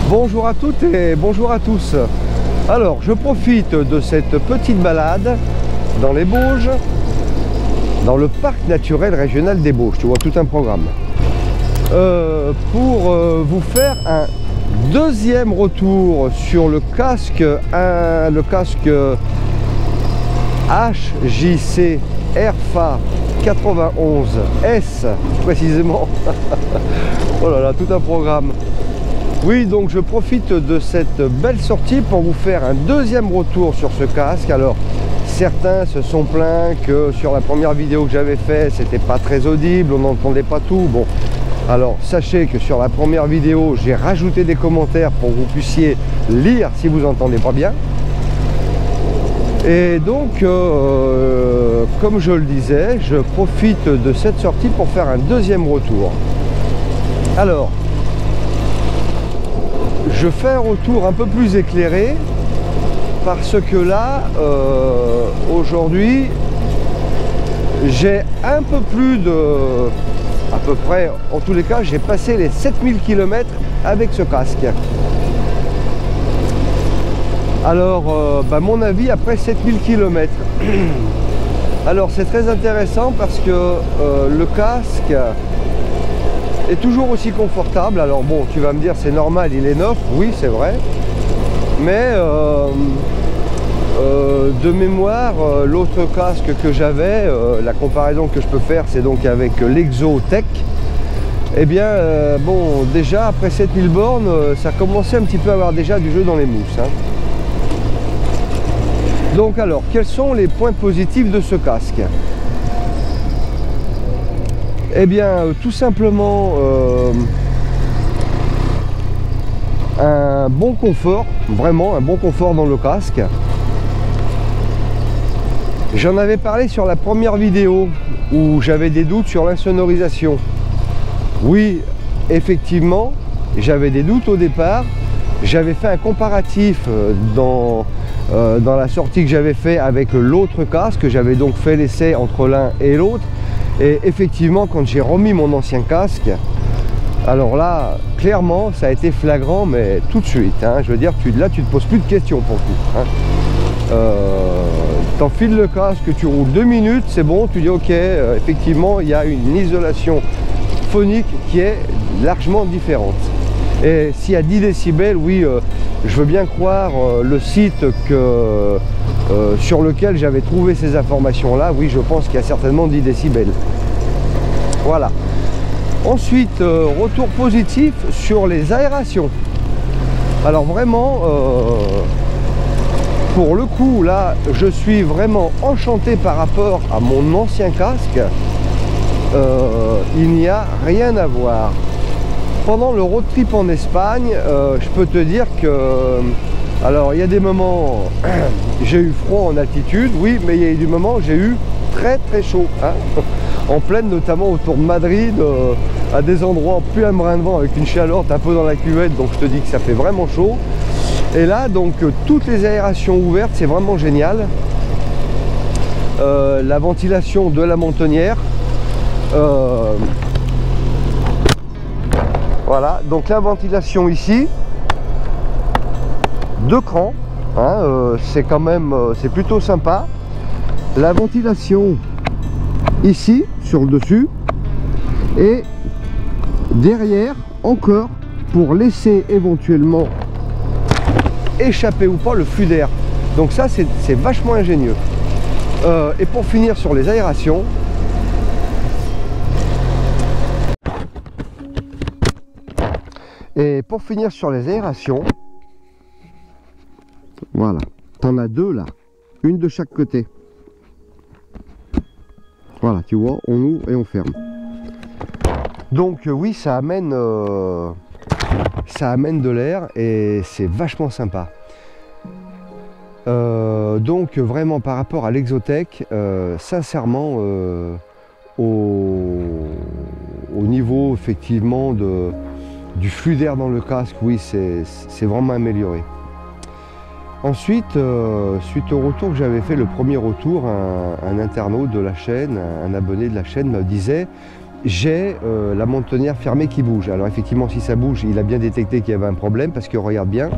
Bonjour à toutes et bonjour à tous. Alors, je profite de cette petite balade dans les Bauges, dans le parc naturel régional des Bauges. Tu vois, tout un programme. Pour vous faire un deuxième retour sur le casque HJC RFA 91S précisément. Oh là là, tout un programme. Oui, donc je profite de cette belle sortie pour vous faire un deuxième retour sur ce casque. Alors, certains se sont plaints que sur la première vidéo que j'avais fait, c'était pas très audible, on n'entendait pas tout. Bon, alors sachez que sur la première vidéo, j'ai rajouté des commentaires pour que vous puissiez lire si vous n'entendez pas bien. Et donc, comme je le disais, je profite de cette sortie pour faire un deuxième retour. Alors, je fais un retour un peu plus éclairé parce que là, aujourd'hui, j'ai un peu plus de, à peu près, en tous les cas, j'ai passé les 7000 km avec ce casque. Alors, mon avis après 7000 km. Alors, c'est très intéressant parce que le casque est toujours aussi confortable. Alors bon, tu vas me dire c'est normal, il est neuf, oui c'est vrai, mais de mémoire, l'autre casque que j'avais, la comparaison que je peux faire, c'est donc avec l'Exotech. Eh bien bon, déjà après 7000 bornes, ça commençait un petit peu à avoir déjà du jeu dans les mousses, hein. Donc alors, quels sont les points positifs de ce casque? Eh bien, tout simplement, un bon confort, vraiment un bon confort dans le casque. J'en avais parlé sur la première vidéo où j'avais des doutes sur l'insonorisation. Oui, effectivement, j'avais des doutes au départ. J'avais fait un comparatif dans la sortie que j'avais fait avec l'autre casque. J'avais donc fait l'essai entre l'un et l'autre. Et effectivement, quand j'ai remis mon ancien casque, alors là, clairement, ça a été flagrant, mais tout de suite, hein. Je veux dire, là, tu ne te poses plus de questions pour tout, hein. T'enfiles le casque, tu roules 2 minutes, c'est bon, tu dis ok, effectivement, il y a une isolation phonique qui est largement différente. Et s'il y a 10 décibels, oui, je veux bien croire le site sur lequel j'avais trouvé ces informations-là, oui, je pense qu'il y a certainement 10 décibels. Voilà. Ensuite, retour positif sur les aérations. Alors vraiment, pour le coup, là, je suis vraiment enchanté par rapport à mon ancien casque. Il n'y a rien à voir. Pendant le road trip en Espagne, je peux te dire que, alors il y a des moments, j'ai eu froid en altitude, oui, mais il y a eu des moments où j'ai eu très très chaud, hein, en plaine, notamment autour de Madrid, à des endroits plus un brin de vent avec une chaleur un peu dans la cuvette, donc je te dis que ça fait vraiment chaud. Et là, donc toutes les aérations ouvertes, c'est vraiment génial. La ventilation de la mentonnière. Voilà, donc la ventilation ici, 2 crans, hein, c'est quand même, c'est plutôt sympa. La ventilation ici, sur le dessus, et derrière encore, pour laisser éventuellement échapper ou pas le flux d'air. Donc ça, c'est vachement ingénieux. Et pour finir sur les aérations, voilà, t'en as 2 là, une de chaque côté. Voilà, tu vois, on ouvre et on ferme. Donc oui, ça amène ça amène de l'air et c'est vachement sympa. Donc vraiment par rapport à l'Exotech, sincèrement au niveau effectivement du flux d'air dans le casque, oui c'est vraiment amélioré. Ensuite, suite au retour que j'avais fait, le premier retour, un internaute de la chaîne, un abonné de la chaîne me disait: j'ai la mentonnière fermée qui bouge. Alors effectivement, si ça bouge, il a bien détecté qu'il y avait un problème, parce que regarde bien,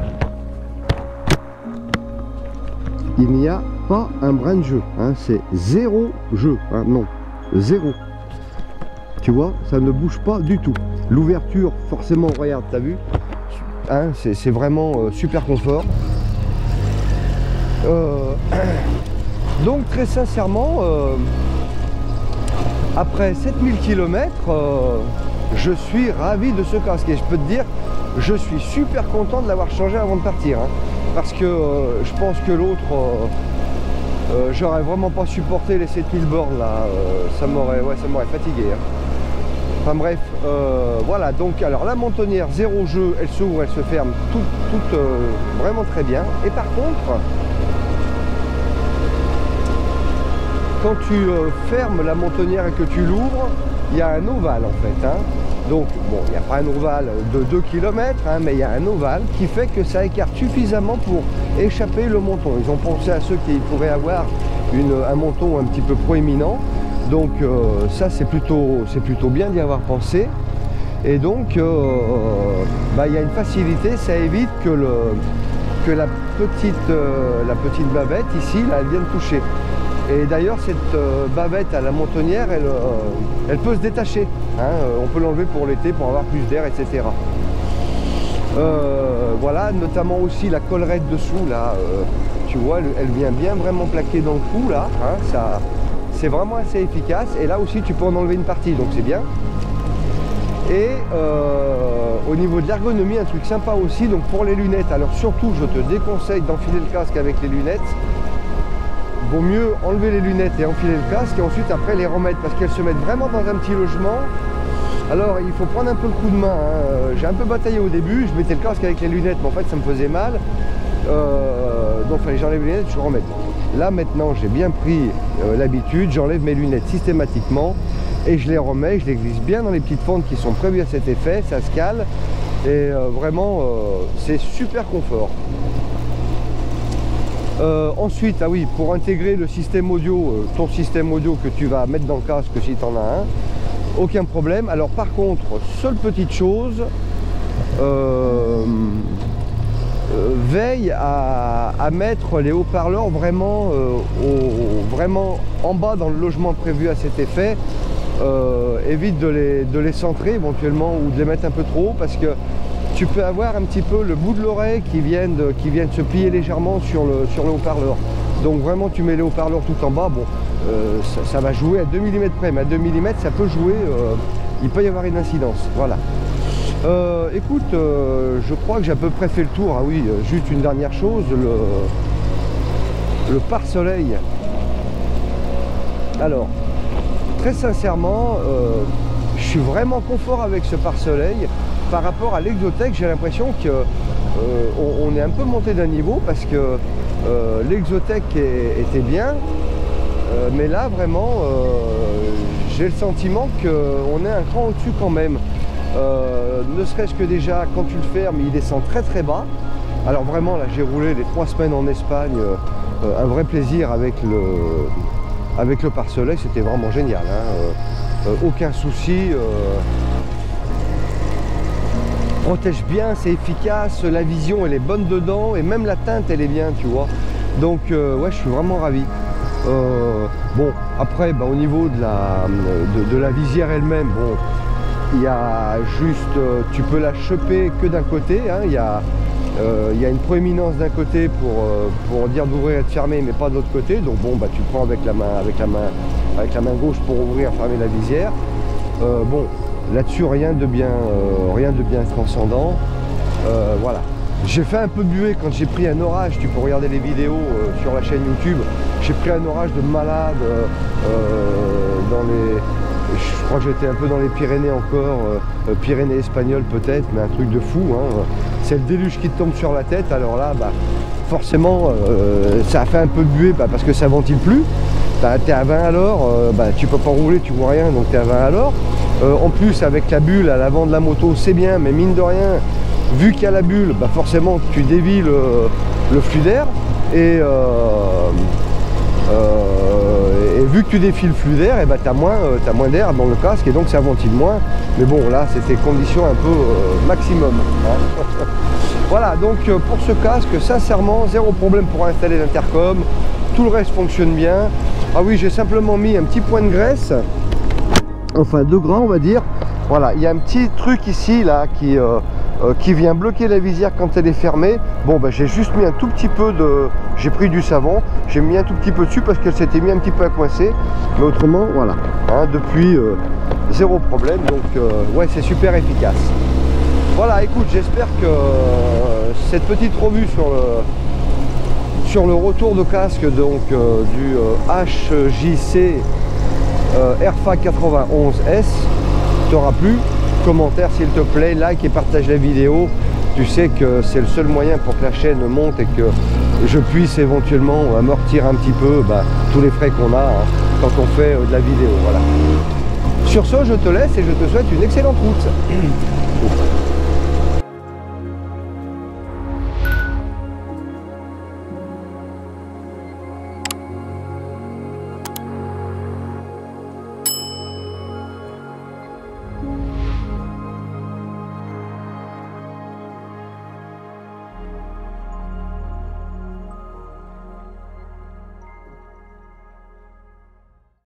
il n'y a pas un brin de jeu, hein, c'est zéro jeu, hein, non, zéro. Tu vois, ça ne bouge pas du tout. L'ouverture, forcément, regarde, t'as vu, hein, c'est vraiment super confort. Donc très sincèrement, après 7000 km, je suis ravi de ce casque et je peux te dire, je suis super content de l'avoir changé avant de partir, hein, parce que je pense que l'autre, j'aurais vraiment pas supporté les 7000 bornes là, ça m'aurait fatigué, hein. Enfin bref, voilà, donc alors la mentonnière zéro jeu, elle s'ouvre, elle se ferme toute vraiment très bien. Et par contre, quand tu fermes la mentonnière et que tu l'ouvres, il y a un ovale en fait, hein. Donc bon, il n'y a pas un ovale de 2 km, hein, mais il y a un ovale qui fait que ça écarte suffisamment pour échapper le menton. Ils ont pensé à ceux qui pourraient avoir un menton un petit peu proéminent. Donc ça c'est plutôt bien d'y avoir pensé. Et donc il y a une facilité, ça évite que la petite bavette ici là, elle vienne toucher. Et d'ailleurs cette bavette à la mentonnière, elle peut se détacher, hein, on peut l'enlever pour l'été pour avoir plus d'air, etc. Voilà, notamment aussi la collerette dessous là, tu vois, elle vient bien vraiment plaquer dans le cou là, hein, ça, c'est vraiment assez efficace. Et là aussi tu peux en enlever une partie, donc c'est bien. Et au niveau de l'ergonomie, un truc sympa aussi, donc pour les lunettes, alors surtout je te déconseille d'enfiler le casque avec les lunettes. Vaut mieux enlever les lunettes et enfiler le casque et ensuite après les remettre, parce qu'elles se mettent vraiment dans un petit logement. Alors il faut prendre un peu le coup de main, hein. J'ai un peu bataillé au début, je mettais le casque avec les lunettes mais en fait ça me faisait mal, donc il fallait que j'enlève les lunettes et je remette. Là maintenant j'ai bien pris l'habitude, j'enlève mes lunettes systématiquement et je les remets, je les glisse bien dans les petites fentes qui sont prévues à cet effet, ça se cale et vraiment c'est super confort. Ensuite, ah oui, pour intégrer le système audio, ton système audio que tu vas mettre dans le casque si tu en as un, aucun problème. Alors par contre, seule petite chose, veille à mettre les haut-parleurs vraiment, vraiment en bas dans le logement prévu à cet effet. Évite de les centrer éventuellement ou de les mettre un peu trop haut, parce que tu peux avoir un petit peu le bout de l'oreille qui viennent se plier légèrement sur le haut-parleur. Donc vraiment tu mets les haut-parleurs tout en bas, bon, ça va jouer à 2 mm près, mais à 2 mm ça peut jouer, il peut y avoir une incidence, voilà. Écoute, je crois que j'ai à peu près fait le tour. Ah oui, juste une dernière chose, le pare-soleil. Alors, très sincèrement, je suis vraiment confort avec ce pare-soleil. Par rapport à l'Exotech, j'ai l'impression qu'on est un peu monté d'un niveau, parce que l'Exotech était bien, mais là vraiment j'ai le sentiment qu'on est un cran au-dessus quand même. Ne serait-ce que déjà quand tu le fermes, il descend très très bas. Alors vraiment là j'ai roulé les 3 semaines en Espagne, un vrai plaisir avec le pare-soleil, c'était vraiment génial, hein. Aucun souci. Protège bien, c'est efficace, la vision elle est bonne dedans et même la teinte elle est bien, tu vois. Donc ouais, je suis vraiment ravi. Bon, après au niveau de la visière elle-même, bon, il y a juste, tu peux la choper que d'un côté, hein. Il y a une proéminence d'un côté pour dire d'ouvrir et de fermer, mais pas de l'autre côté. Donc bon, tu prends avec la main gauche pour ouvrir et fermer la visière. Bon, là-dessus rien de bien transcendant. Voilà. J'ai fait un peu buée quand j'ai pris un orage. Tu peux regarder les vidéos sur la chaîne YouTube. J'ai pris un orage de malade Je crois que j'étais un peu dans les Pyrénées encore, Pyrénées espagnoles peut-être, mais un truc de fou, hein. C'est le déluge qui te tombe sur la tête, alors là, bah, forcément, ça a fait un peu de buée, bah, parce que ça ventile plus. T'es à 20 à l'heure, bah, tu peux pas rouler, tu vois rien, donc t'es à 20 à l'heure. En plus, avec la bulle à l'avant de la moto, c'est bien, mais mine de rien, vu qu'il y a la bulle, bah, forcément, tu dévies le flux d'air. Et vu que tu défies le flux d'air, et bah, t'as moins d'air dans le casque et donc ça ventile moins. Mais bon, là, c'était condition un peu maximum. Hein. Voilà, donc pour ce casque, sincèrement, zéro problème pour installer l'intercom. Tout le reste fonctionne bien. Ah oui, j'ai simplement mis un petit point de graisse, enfin 2 gras, on va dire. Voilà, il y a un petit truc ici, là, qui vient bloquer la visière quand elle est fermée. Bon, bah, j'ai juste mis un tout petit peu de... J'ai pris du savon, j'ai mis un tout petit peu dessus parce qu'elle s'était mis un petit peu à coincer. Mais autrement, voilà, hein, depuis, zéro problème. Donc, ouais, c'est super efficace. Voilà, écoute, j'espère que cette petite revue sur le retour de casque donc, du HJC RFA 91S t'aura plu. Commentaire s'il te plaît, like et partage la vidéo. Tu sais que c'est le seul moyen pour que la chaîne monte et que je puisse éventuellement amortir un petit peu tous les frais qu'on a hein, quand on fait de la vidéo. Voilà. Sur ce, je te laisse et je te souhaite une excellente route.